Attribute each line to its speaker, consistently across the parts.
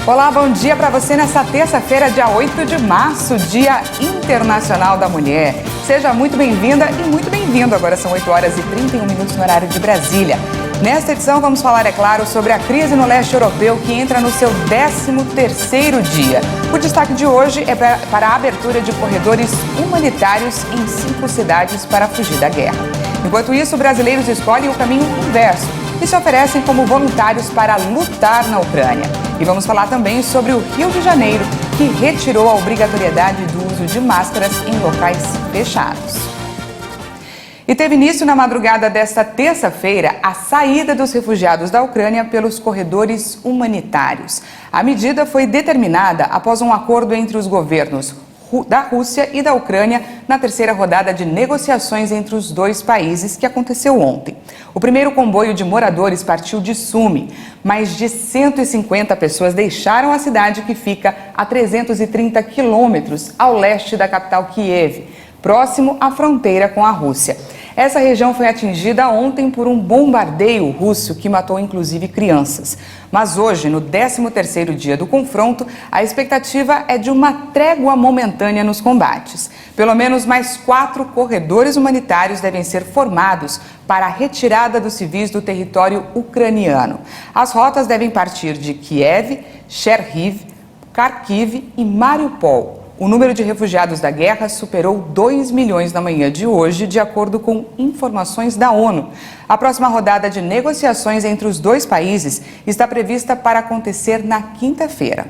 Speaker 1: Olá, bom dia para você nessa terça-feira, dia 8 de março, Dia Internacional da Mulher. Seja muito bem-vinda e muito bem-vindo. Agora são 8 horas e 31 minutos no horário de Brasília. Nesta edição vamos falar, é claro, sobre a crise no leste europeu que entra no seu 13º dia. O destaque de hoje é para a abertura de corredores humanitários em 5 cidades para fugir da guerra. Enquanto isso, brasileiros escolhem o caminho inverso e se oferecem como voluntários para lutar na Ucrânia. E vamos falar também sobre o Rio de Janeiro, que retirou a obrigatoriedade do uso de máscaras em locais fechados. E teve início na madrugada desta terça-feira a saída dos refugiados da Ucrânia pelos corredores humanitários. A medida foi determinada após um acordo entre os governos da Rússia e da Ucrânia na terceira rodada de negociações entre os dois países que aconteceu ontem. O primeiro comboio de moradores partiu de Sumi. Mais de 150 pessoas deixaram a cidade, que fica a 330 quilômetros ao leste da capital Kiev, próximo à fronteira com a Rússia. Essa região foi atingida ontem por um bombardeio russo que matou inclusive crianças. Mas hoje, no 13º dia do confronto, a expectativa é de uma trégua momentânea nos combates. Pelo menos mais 4 corredores humanitários devem ser formados para a retirada dos civis do território ucraniano. As rotas devem partir de Kiev, Cherniv, Kharkiv e Mariupol. O número de refugiados da guerra superou 2 milhões na manhã de hoje, de acordo com informações da ONU. A próxima rodada de negociações entre os dois países está prevista para acontecer na quinta-feira.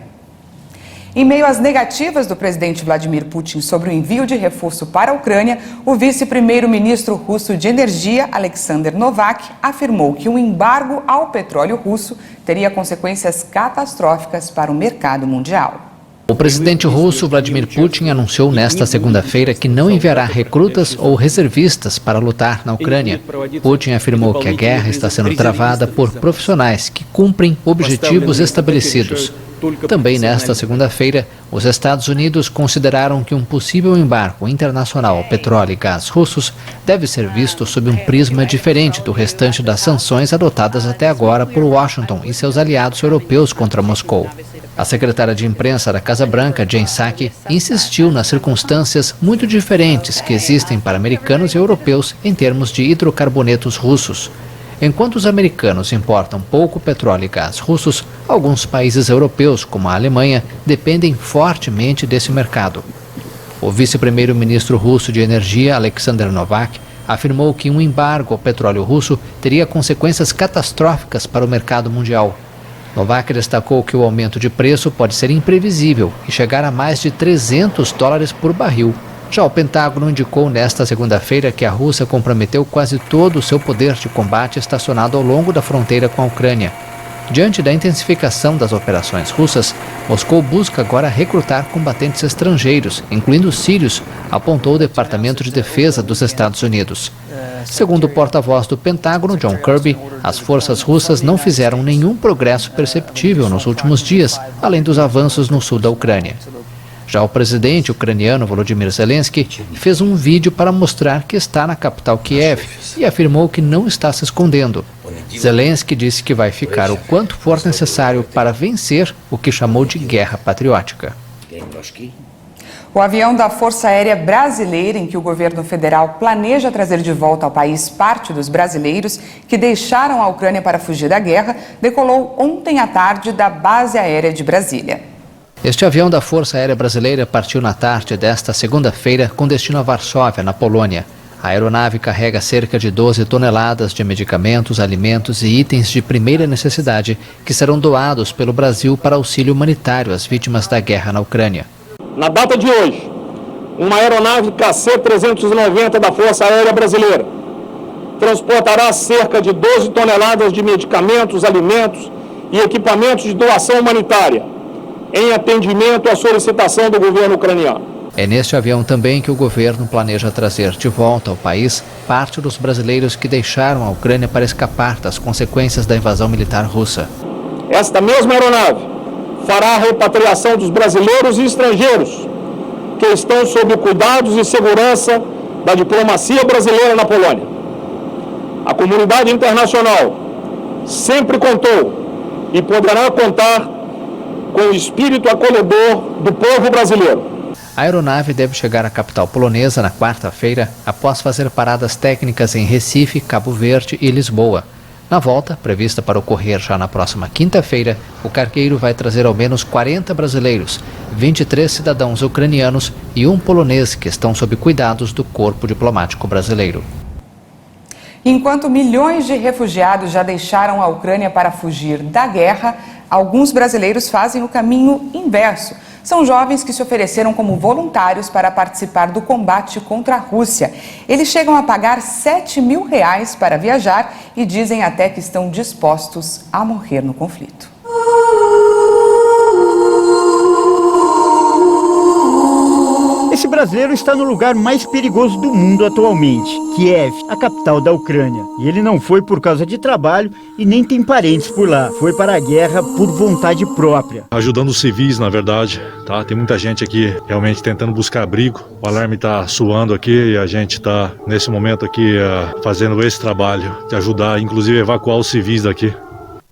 Speaker 1: Em meio às negativas do presidente Vladimir Putin sobre o envio de reforço para a Ucrânia, o vice-primeiro-ministro russo de energia, Alexander Novak, afirmou que um embargo ao petróleo russo teria consequências catastróficas para o mercado mundial.
Speaker 2: O presidente russo Vladimir Putin anunciou nesta segunda-feira que não enviará recrutas ou reservistas para lutar na Ucrânia. Putin afirmou que a guerra está sendo travada por profissionais que cumprem objetivos estabelecidos. Também nesta segunda-feira, os Estados Unidos consideraram que um possível embargo internacional ao petróleo e gás russos deve ser visto sob um prisma diferente do restante das sanções adotadas até agora por Washington e seus aliados europeus contra Moscou. A secretária de imprensa da Casa Branca, Jen Psaki, insistiu nas circunstâncias muito diferentes que existem para americanos e europeus em termos de hidrocarbonetos russos. Enquanto os americanos importam pouco petróleo e gás russos, alguns países europeus, como a Alemanha, dependem fortemente desse mercado. O vice-primeiro-ministro russo de energia, Alexander Novak, afirmou que um embargo ao petróleo russo teria consequências catastróficas para o mercado mundial. Novak destacou que o aumento de preço pode ser imprevisível e chegar a mais de $300 por barril. Já o Pentágono indicou nesta segunda-feira que a Rússia comprometeu quase todo o seu poder de combate estacionado ao longo da fronteira com a Ucrânia. Diante da intensificação das operações russas, Moscou busca agora recrutar combatentes estrangeiros, incluindo sírios, apontou o Departamento de Defesa dos Estados Unidos. Segundo o porta-voz do Pentágono, John Kirby, as forças russas não fizeram nenhum progresso perceptível nos últimos dias, além dos avanços no sul da Ucrânia. Já o presidente ucraniano Volodymyr Zelensky fez um vídeo para mostrar que está na capital Kiev e afirmou que não está se escondendo. Zelensky disse que vai ficar o quanto for necessário para vencer o que chamou de guerra patriótica.
Speaker 1: O avião da Força Aérea Brasileira, em que o governo federal planeja trazer de volta ao país parte dos brasileiros que deixaram a Ucrânia para fugir da guerra, decolou ontem à tarde da base aérea de Brasília.
Speaker 2: Este avião da Força Aérea Brasileira partiu na tarde desta segunda-feira com destino a Varsóvia, na Polônia. A aeronave carrega cerca de 12 toneladas de medicamentos, alimentos e itens de primeira necessidade que serão doados pelo Brasil para auxílio humanitário às vítimas da guerra na Ucrânia.
Speaker 3: Na data de hoje, uma aeronave KC-390 da Força Aérea Brasileira transportará cerca de 12 toneladas de medicamentos, alimentos e equipamentos de doação humanitária, em atendimento à solicitação do governo ucraniano.
Speaker 2: É neste avião também que o governo planeja trazer de volta ao país parte dos brasileiros que deixaram a Ucrânia para escapar das consequências da invasão militar russa.
Speaker 3: Esta mesma aeronave fará a repatriação dos brasileiros e estrangeiros que estão sob cuidados e segurança da diplomacia brasileira na Polônia. A comunidade internacional sempre contou e poderá contar com o espírito acolhedor do povo brasileiro.
Speaker 2: A aeronave deve chegar à capital polonesa na quarta-feira, após fazer paradas técnicas em Recife, Cabo Verde e Lisboa. Na volta, prevista para ocorrer já na próxima quinta-feira, o cargueiro vai trazer ao menos 40 brasileiros, 23 cidadãos ucranianos e um polonês que estão sob cuidados do Corpo Diplomático Brasileiro.
Speaker 1: Enquanto milhões de refugiados já deixaram a Ucrânia para fugir da guerra, alguns brasileiros fazem o caminho inverso. São jovens que se ofereceram como voluntários para participar do combate contra a Rússia. Eles chegam a pagar R$7 mil para viajar e dizem até que estão dispostos a morrer no conflito.
Speaker 4: Esse brasileiro está no lugar mais perigoso do mundo atualmente, Kiev, a capital da Ucrânia. E ele não foi por causa de trabalho e nem tem parentes por lá. Foi para a guerra por vontade própria.
Speaker 5: Ajudando os civis, na verdade, tá? Tem muita gente aqui realmente tentando buscar abrigo. O alarme está soando aqui e a gente está, nesse momento aqui, fazendo esse trabalho de ajudar, inclusive, a evacuar os civis daqui.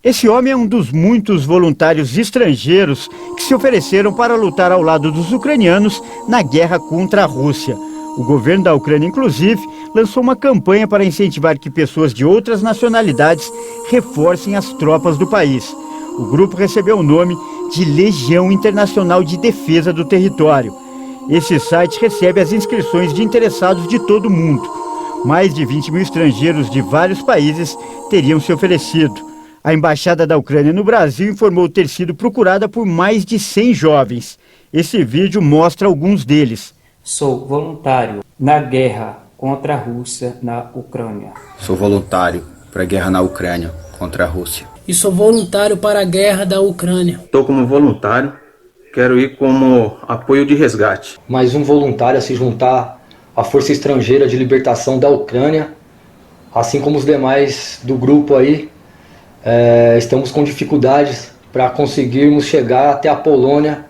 Speaker 4: Esse homem é um dos muitos voluntários estrangeiros que se ofereceram para lutar ao lado dos ucranianos na guerra contra a Rússia. O governo da Ucrânia, inclusive, lançou uma campanha para incentivar que pessoas de outras nacionalidades reforcem as tropas do país. O grupo recebeu o nome de Legião Internacional de Defesa do Território. Esse site recebe as inscrições de interessados de todo o mundo. Mais de 20 mil estrangeiros de vários países teriam se oferecido. A Embaixada da Ucrânia no Brasil informou ter sido procurada por mais de 100 jovens. Esse vídeo mostra alguns deles.
Speaker 6: Sou voluntário na guerra contra a Rússia na Ucrânia.
Speaker 7: Sou voluntário para a guerra na Ucrânia contra a Rússia.
Speaker 8: E sou voluntário para a guerra da Ucrânia.
Speaker 9: Estou como voluntário, quero ir como apoio de resgate.
Speaker 10: Mais um voluntário a se juntar à Força Estrangeira de Libertação da Ucrânia, assim como os demais do grupo aí. Estamos com dificuldades para conseguirmos chegar até a Polônia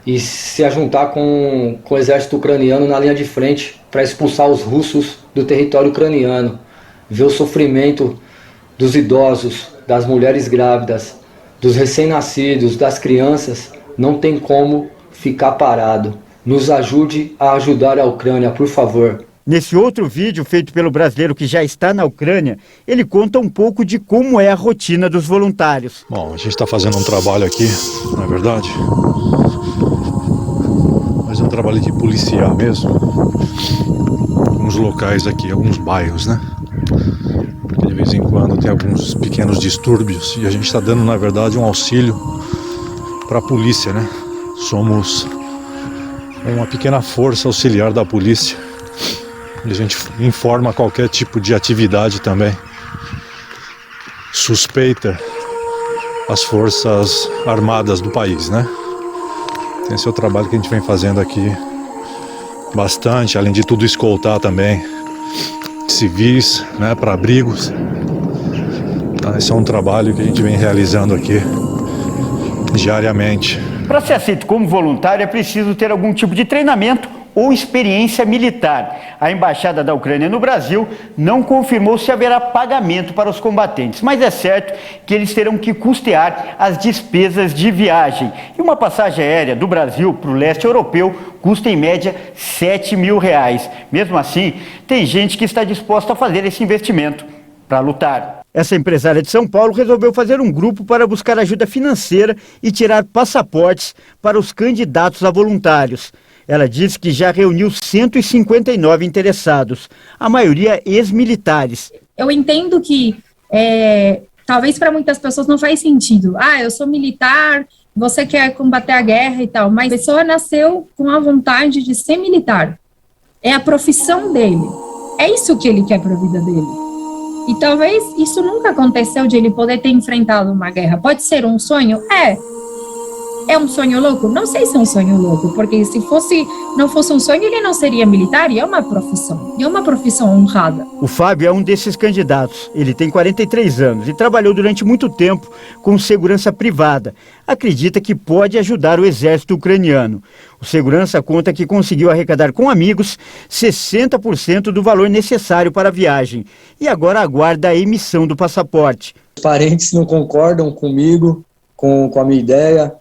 Speaker 10: e se ajuntar com o exército ucraniano na linha de frente para expulsar os russos do território ucraniano. Ver o sofrimento dos idosos, das mulheres grávidas, dos recém-nascidos, das crianças, não tem como ficar parado. Nos ajude a ajudar a Ucrânia, por favor.
Speaker 4: Nesse outro vídeo, feito pelo brasileiro que já está na Ucrânia, ele conta um pouco de como é a rotina dos voluntários.
Speaker 5: Bom, a gente está fazendo um trabalho aqui, na é verdade, mas é um trabalho de policiar mesmo, alguns locais aqui, alguns bairros, né? Porque de vez em quando tem alguns pequenos distúrbios e a gente está dando, na verdade, um auxílio para a polícia, né? Somos uma pequena força auxiliar da polícia. E a gente informa qualquer tipo de atividade também suspeita às forças armadas do país, né? Esse é o trabalho que a gente vem fazendo aqui bastante, além de tudo escoltar também civis, né, para abrigos. Então, esse é um trabalho que a gente vem realizando aqui diariamente.
Speaker 4: Para ser aceito como voluntário é preciso ter algum tipo de treinamento ou experiência militar. A Embaixada da Ucrânia no Brasil não confirmou se haverá pagamento para os combatentes, mas é certo que eles terão que custear as despesas de viagem. E uma passagem aérea do Brasil para o leste europeu custa em média R$7 mil. Mesmo assim, tem gente que está disposta a fazer esse investimento para lutar. Essa empresária de São Paulo resolveu fazer um grupo para buscar ajuda financeira e tirar passaportes para os candidatos a voluntários. Ela disse que já reuniu 159 interessados, a maioria ex-militares.
Speaker 11: Eu entendo que talvez para muitas pessoas não faz sentido. Eu sou militar, você quer combater a guerra e tal, mas a pessoa nasceu com a vontade de ser militar. É a profissão dele. É isso que ele quer para a vida dele. E talvez isso nunca aconteceu de ele poder ter enfrentado uma guerra. Pode ser um sonho? É um sonho louco? Não sei se é um sonho louco, porque se não fosse um sonho, ele não seria militar, e é uma profissão honrada.
Speaker 4: O Fábio é um desses candidatos. Ele tem 43 anos e trabalhou durante muito tempo com segurança privada. Acredita que pode ajudar o exército ucraniano. O segurança conta que conseguiu arrecadar com amigos 60% do valor necessário para a viagem e agora aguarda a emissão do passaporte.
Speaker 10: Os parentes não concordam comigo, com a minha ideia.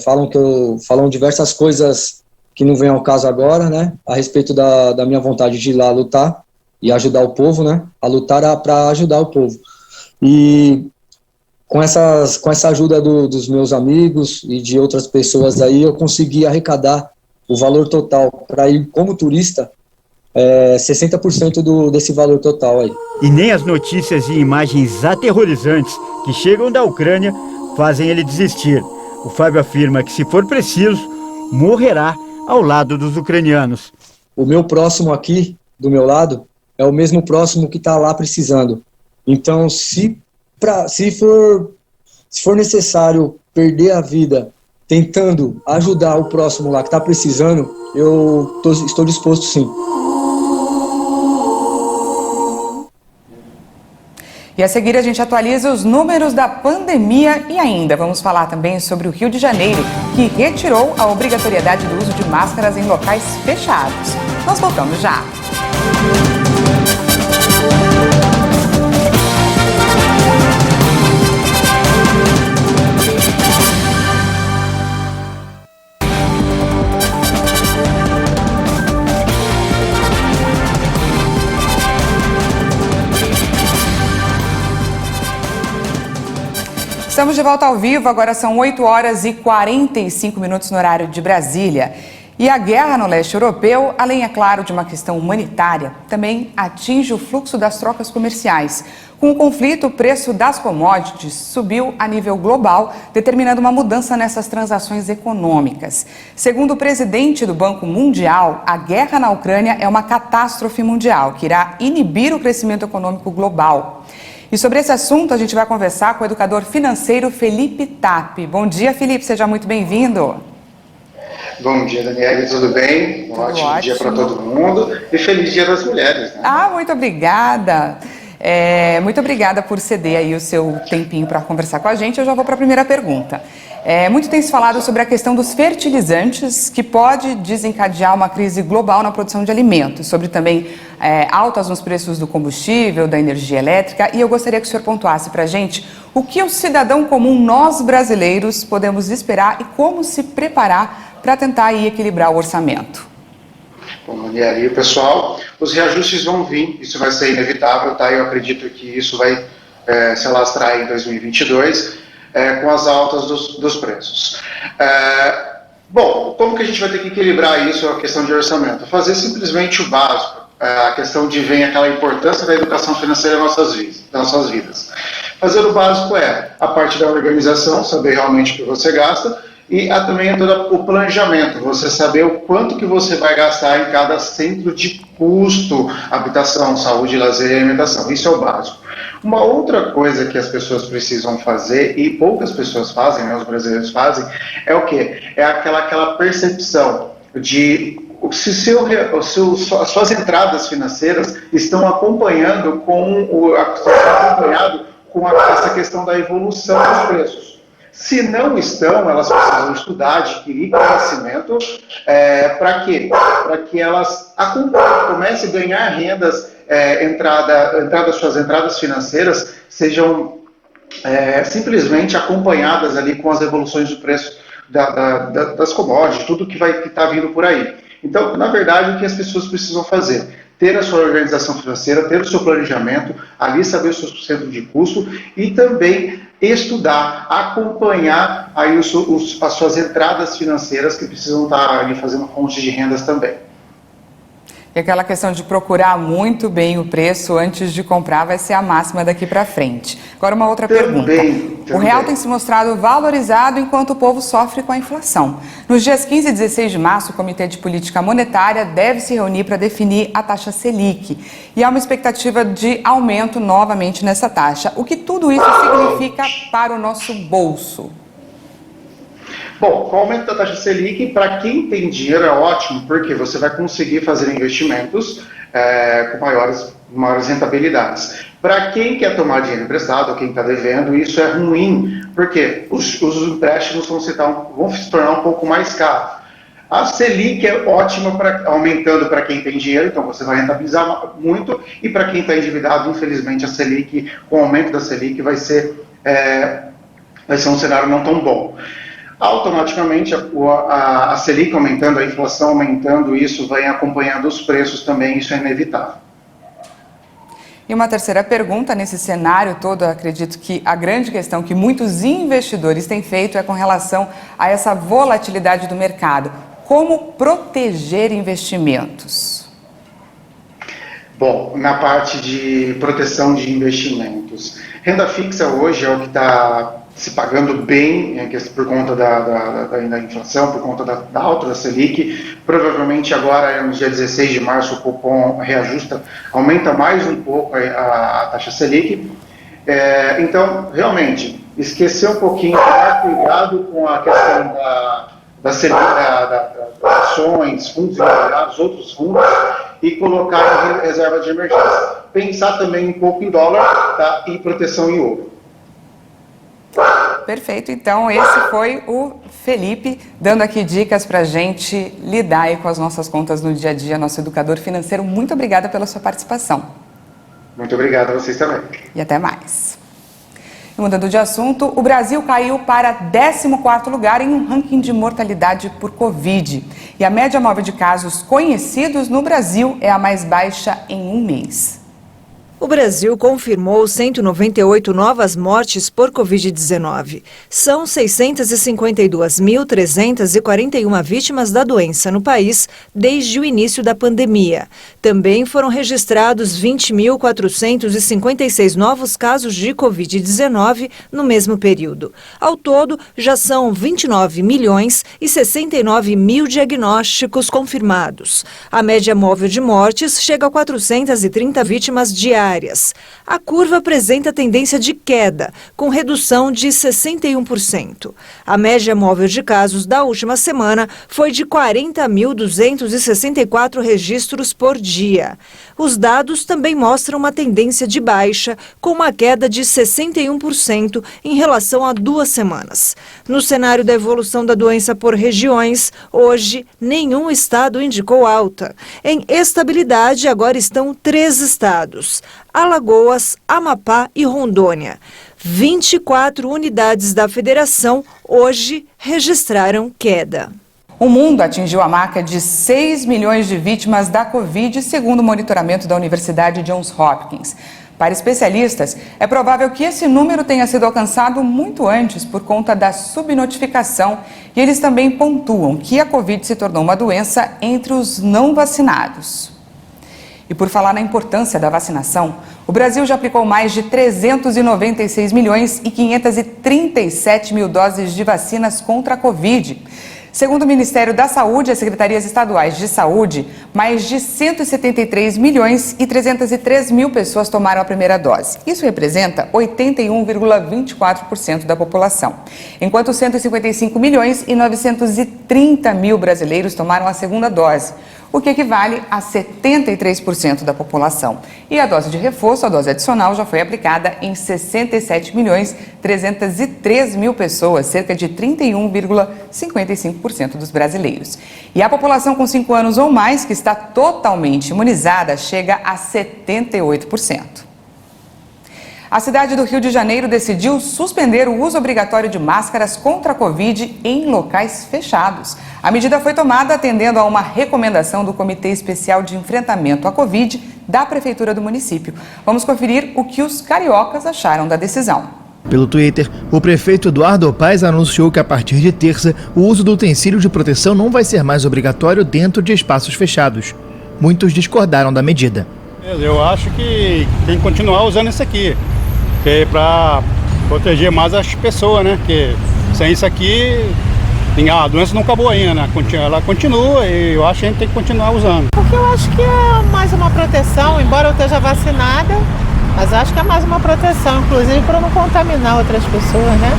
Speaker 10: falam diversas coisas que não vem ao caso agora, né, a respeito da minha vontade de ir lá lutar e ajudar o povo, né, a lutar para ajudar o povo. E com essa ajuda dos meus amigos e de outras pessoas aí, eu consegui arrecadar o valor total para ir como turista, 60% desse valor total aí.
Speaker 4: E nem as notícias e imagens aterrorizantes que chegam da Ucrânia fazem ele desistir. O Fábio afirma que, se for preciso, morrerá ao lado dos ucranianos.
Speaker 10: O meu próximo aqui, do meu lado, é o mesmo próximo que está lá precisando. Então, se for necessário perder a vida tentando ajudar o próximo lá que está precisando, eu estou disposto sim.
Speaker 1: E a seguir a gente atualiza os números da pandemia e ainda vamos falar também sobre o Rio de Janeiro, que retirou a obrigatoriedade do uso de máscaras em locais fechados. Nós voltamos já. Estamos de volta ao vivo, agora são 8 horas e 45 minutos no horário de Brasília. E a guerra no leste europeu, além, é claro, de uma questão humanitária, também atinge o fluxo das trocas comerciais. Com o conflito, o preço das commodities subiu a nível global, determinando uma mudança nessas transações econômicas. Segundo o presidente do Banco Mundial, a guerra na Ucrânia é uma catástrofe mundial que irá inibir o crescimento econômico global. E sobre esse assunto, a gente vai conversar com o educador financeiro Felipe Tapp. Bom dia, Felipe, seja muito bem-vindo.
Speaker 12: Bom dia, Daniela, tudo bem? Um ótimo dia para todo mundo e feliz Dia das Mulheres, né?
Speaker 1: Muito obrigada. Muito obrigada por ceder aí o seu tempinho para conversar com a gente. Eu já vou para a primeira pergunta. Muito tem se falado sobre a questão dos fertilizantes, que pode desencadear uma crise global na produção de alimentos, sobre também altas nos preços do combustível, da energia elétrica, e eu gostaria que o senhor pontuasse para a gente o que o cidadão comum, nós brasileiros, podemos esperar e como se preparar para tentar aí equilibrar o orçamento.
Speaker 12: Bom, e aí, pessoal, os reajustes vão vir, isso vai ser inevitável, tá? Eu acredito que isso vai se alastrar em 2022, com as altas dos preços. Bom, como que a gente vai ter que equilibrar isso, a questão de orçamento? Fazer simplesmente o básico, a questão de vem aquela importância da educação financeira nas nossas vidas. Fazer o básico a parte da organização, saber realmente o que você gasta, e também todo o planejamento, você saber o quanto que você vai gastar em cada centro de custo, habitação, saúde, lazer e alimentação. Isso é o básico. Uma outra coisa que as pessoas precisam fazer, e poucas pessoas fazem, né, os brasileiros fazem, é o quê? É aquela percepção de se as suas entradas financeiras estão acompanhando essa questão da evolução dos preços. Se não estão, elas precisam estudar, adquirir conhecimento, para quê? Para que elas comecem a ganhar rendas, suas entradas financeiras sejam simplesmente acompanhadas ali com as evoluções do preço das commodities, tudo que está vindo por aí. Então, na verdade, o que as pessoas precisam fazer? Ter a sua organização financeira, ter o seu planejamento, ali saber o seu centro de custo e também estudar, acompanhar aí as suas entradas financeiras que precisam estar ali fazendo fontes de rendas também.
Speaker 1: E aquela questão de procurar muito bem o preço antes de comprar vai ser a máxima daqui para frente. Agora uma outra pergunta. O real tem se mostrado valorizado enquanto o povo sofre com a inflação. Nos dias 15 e 16 de março, o Comitê de Política Monetária deve se reunir para definir a taxa Selic. E há uma expectativa de aumento novamente nessa taxa. O que tudo isso significa para o nosso bolso?
Speaker 12: Bom, com o aumento da taxa Selic, para quem tem dinheiro é ótimo, porque você vai conseguir fazer investimentos com maiores rentabilidades. Para quem quer tomar dinheiro emprestado, ou quem está devendo, isso é ruim, porque os empréstimos vão se tornar um pouco mais caros. A Selic é ótima aumentando para quem tem dinheiro, então você vai rentabilizar muito, e para quem está endividado, infelizmente, com o aumento da Selic vai ser vai ser um cenário não tão bom. Automaticamente, a Selic aumentando, a inflação aumentando, isso vai acompanhando os preços também, isso é inevitável.
Speaker 1: E uma terceira pergunta, nesse cenário todo, eu acredito que a grande questão que muitos investidores têm feito é com relação a essa volatilidade do mercado. Como proteger investimentos?
Speaker 12: Bom, na parte de proteção de investimentos, renda fixa hoje é o que está se pagando bem, por conta da inflação, por conta da alta da Selic. Provavelmente agora, no dia 16 de março, o Copom reajusta, aumenta mais um pouco a taxa Selic. Então, realmente, esquecer um pouquinho, tomar cuidado com a questão da Selic, das ações, fundos imobiliários, outros fundos, e colocar em reserva de emergência. Pensar também um pouco em dólar, tá? E proteção em ouro.
Speaker 1: Perfeito, então esse foi o Felipe dando aqui dicas para a gente lidar aí com as nossas contas no dia a dia, nosso educador financeiro. Muito obrigada pela sua participação.
Speaker 12: Muito obrigado a vocês também.
Speaker 1: E até mais. E mudando de assunto, o Brasil caiu para 14º lugar em um ranking de mortalidade por Covid. E a média móvel de casos conhecidos no Brasil é a mais baixa em um mês.
Speaker 13: O Brasil confirmou 198 novas mortes por Covid-19. São 652.341 vítimas da doença no país desde o início da pandemia. Também foram registrados 20.456 novos casos de Covid-19 no mesmo período. Ao todo, já são 29.069.000 diagnósticos confirmados. A média móvel de mortes chega a 430 vítimas diárias. A curva apresenta tendência de queda, com redução de 61%. A média móvel de casos da última semana foi de 40.264 registros por dia. Os dados também mostram uma tendência de baixa, com uma queda de 61% em relação a 2 semanas. No cenário da evolução da doença por regiões, hoje nenhum estado indicou alta. Em estabilidade, agora estão 3 estados: Alagoas, Amapá e Rondônia. 24 unidades da federação hoje registraram queda.
Speaker 1: O mundo atingiu a marca de 6 milhões de vítimas da Covid, segundo o monitoramento da Universidade Johns Hopkins. Para especialistas, é provável que esse número tenha sido alcançado muito antes por conta da subnotificação, e eles também pontuam que a Covid se tornou uma doença entre os não vacinados. E por falar na importância da vacinação, o Brasil já aplicou mais de 396 milhões e 537 mil doses de vacinas contra a Covid. Segundo o Ministério da Saúde e as secretarias estaduais de saúde, mais de 173 milhões e 303 mil pessoas tomaram a primeira dose. Isso representa 81,24% da população, enquanto 155 milhões e 930 mil brasileiros tomaram a segunda dose, o que equivale a 73% da população. E a dose de reforço, a dose adicional, já foi aplicada em 67 milhões 303 mil pessoas, cerca de 31,55% dos brasileiros. E a população com 5 anos ou mais, que está totalmente imunizada, chega a 78%. A cidade do Rio de Janeiro decidiu suspender o uso obrigatório de máscaras contra a Covid em locais fechados. A medida foi tomada atendendo a uma recomendação do Comitê Especial de Enfrentamento à Covid da Prefeitura do município. Vamos conferir o que os cariocas acharam da decisão.
Speaker 14: Pelo Twitter, o prefeito Eduardo Paes anunciou que a partir de terça, o uso do utensílio de proteção não vai ser mais obrigatório dentro de espaços fechados. Muitos discordaram da medida.
Speaker 15: Eu acho que tem que continuar usando isso aqui, que é para proteger mais as pessoas, né? Porque sem isso aqui, a doença não acabou ainda, né? Ela continua e eu acho que a gente tem que continuar usando.
Speaker 16: Porque eu acho que é mais uma proteção, embora eu esteja vacinada, mas acho que é mais uma proteção, inclusive para não contaminar outras pessoas, né?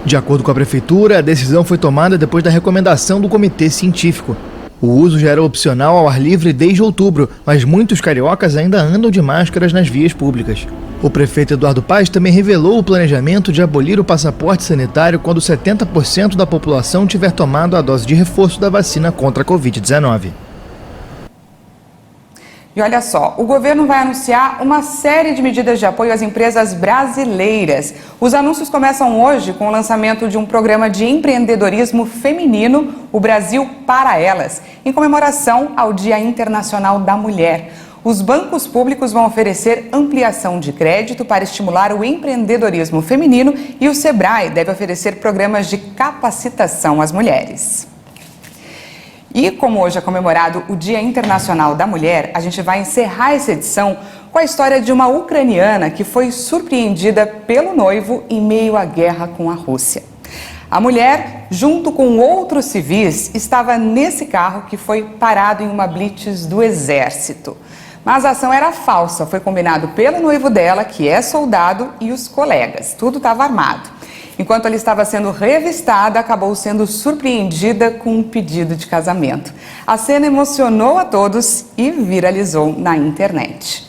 Speaker 14: De acordo com a prefeitura, a decisão foi tomada depois da recomendação do comitê científico. O uso já era opcional ao ar livre desde outubro, mas muitos cariocas ainda andam de máscaras nas vias públicas. O prefeito Eduardo Paes também revelou o planejamento de abolir o passaporte sanitário quando 70% da população tiver tomado a dose de reforço da vacina contra a Covid-19.
Speaker 1: E olha só, o governo vai anunciar uma série de medidas de apoio às empresas brasileiras. Os anúncios começam hoje com o lançamento de um programa de empreendedorismo feminino, o Brasil para Elas, em comemoração ao Dia Internacional da Mulher. Os bancos públicos vão oferecer ampliação de crédito para estimular o empreendedorismo feminino e o Sebrae deve oferecer programas de capacitação às mulheres. E como hoje é comemorado o Dia Internacional da Mulher, a gente vai encerrar essa edição com a história de uma ucraniana que foi surpreendida pelo noivo em meio à guerra com a Rússia. A mulher, junto com outros civis, estava nesse carro que foi parado em uma blitz do exército. Mas a ação era falsa, foi combinado pelo noivo dela, que é soldado, e os colegas. Tudo estava armado. Enquanto ela estava sendo revistada, acabou sendo surpreendida com um pedido de casamento. A cena emocionou a todos e viralizou na internet.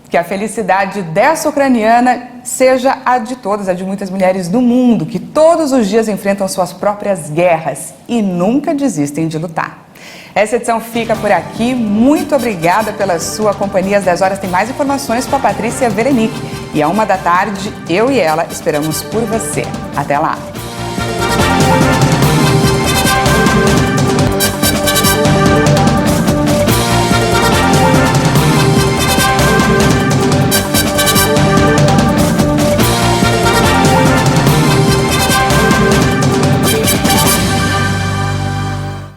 Speaker 1: Que a felicidade dessa ucraniana seja a de todas, a de muitas mulheres do mundo, que todos os dias enfrentam suas próprias guerras e nunca desistem de lutar. Essa edição fica por aqui. Muito obrigada pela sua companhia. Às 10 horas tem mais informações com a Patrícia Verenick. E à 1 da tarde, eu e ela esperamos por você. Até lá!